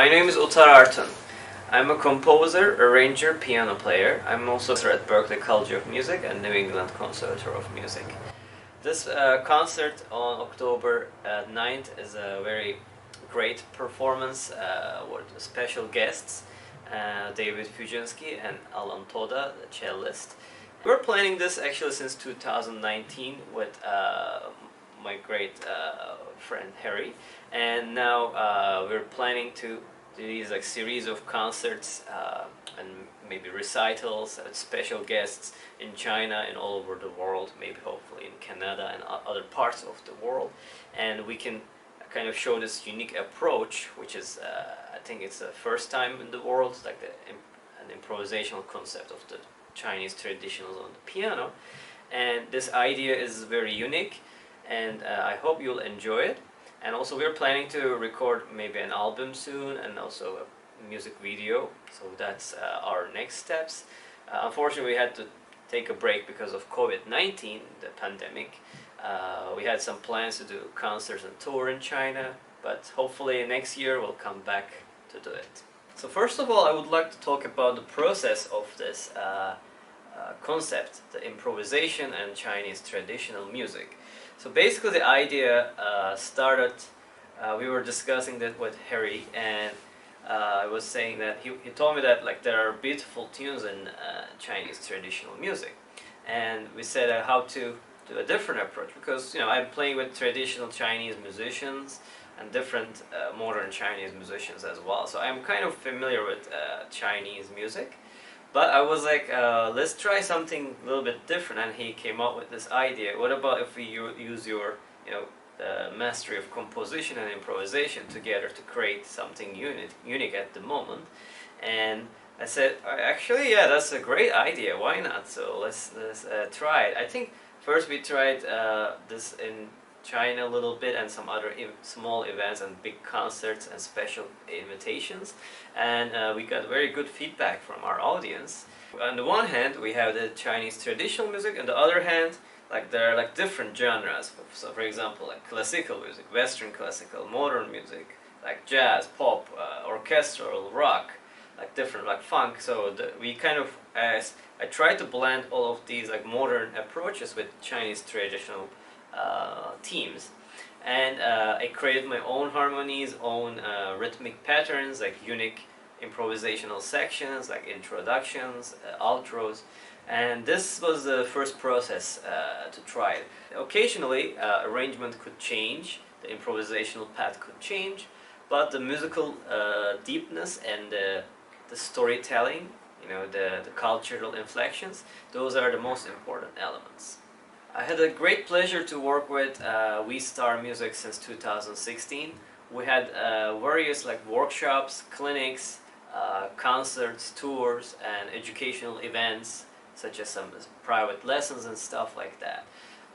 My name is Utar Artun. I'm a composer, arranger, piano player. I'm also at Berklee College of Music and New England Conservatory of Music. This concert on October 9th is a very great performance with special guests, David Fujinsky and Alan Toda, the cellist. We're planning this actually since 2019 with my great friend Harry, and now we're planning to do these series of concerts and maybe recitals with special guests in China and all over the world, maybe hopefully in Canada and other parts of the world, and we can kind of show this unique approach, which is I think it's the first time in the world, like an improvisational concept of the Chinese traditionals on the piano, and this idea is very unique, and I hope you'll enjoy it. And also we're planning to record maybe an album soon and also a music video, so that's our next steps. Unfortunately we had to take a break because of COVID-19, the pandemic. We had some plans to do concerts and tour in China, but hopefully next year we'll come back to do it. So first of all, I would like to talk about the process of this concept, the improvisation and Chinese traditional music. So basically the idea started, we were discussing that with Harry, and I was saying that he told me that there are beautiful tunes in Chinese traditional music, and we said how to do a different approach, because I'm playing with traditional Chinese musicians and different modern Chinese musicians as well, so I'm kind of familiar with Chinese music. But I was like, let's try something a little bit different, and he came up with this idea. What about if we use your, the mastery of composition and improvisation together to create something unique at the moment? And I said, actually, yeah, that's a great idea. Why not? So let's try it. I think first we tried this in China a little bit, and some other small events and big concerts and special invitations, and we got very good feedback from our audience. On the one hand we have the Chinese traditional music, on the other hand there are different genres. So for example, classical music, Western classical, modern music, jazz, pop, orchestral, rock, different funk. So we kind of I try to blend all of these modern approaches with Chinese traditional themes, and I created my own harmonies, own rhythmic patterns, unique improvisational sections, introductions, outros, and this was the first process to try it. Occasionally arrangement could change, the improvisational path could change, but the musical deepness and the storytelling, the cultural inflections, those are the most important elements. I had a great pleasure to work with WeStar Music since 2016. We had various workshops, clinics, concerts, tours, and educational events, such as some private lessons and stuff like that.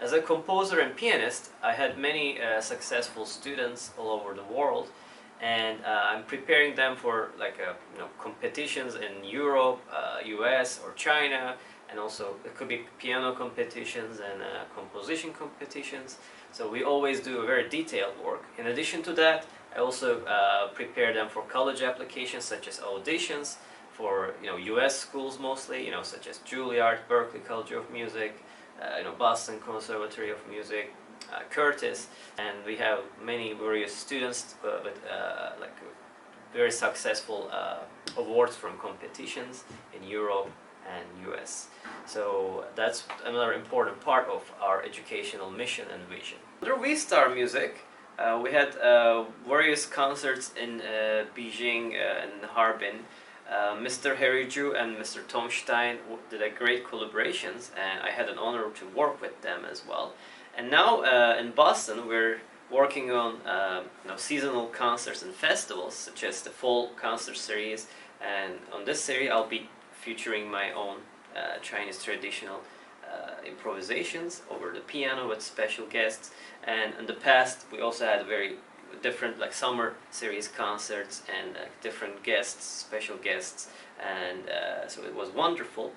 As a composer and pianist, I had many successful students all over the world, and I'm preparing them for competitions in Europe, US, or China. And also it could be piano competitions and composition competitions. So we always do a very detailed work. In addition to that, I also prepare them for college applications, such as auditions for US schools mostly, such as Juilliard, Berklee College of Music, Boston Conservatory of Music, Curtis, and we have many various students with very successful awards from competitions in Europe and US. So that's another important part of our educational mission and vision. Under WeStar Music, we had various concerts in Beijing and Harbin. Mr. Harry Ju and Mr. Tom Stein did a great collaborations, and I had an honor to work with them as well. And now in Boston we're working on seasonal concerts and festivals, such as the fall concert series, and on this series I'll be featuring my own Chinese traditional improvisations over the piano with special guests. And in the past we also had very different summer series concerts and different guests, special guests, and so it was wonderful.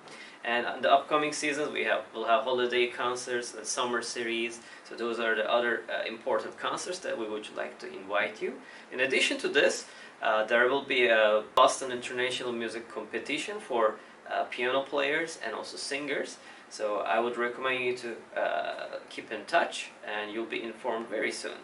And in the upcoming seasons we'll have holiday concerts and summer series, so those are the other important concerts that we would like to invite you. In addition to this, There will be a Boston International Music Competition for piano players and also singers. So I would recommend you to keep in touch, and you'll be informed very soon.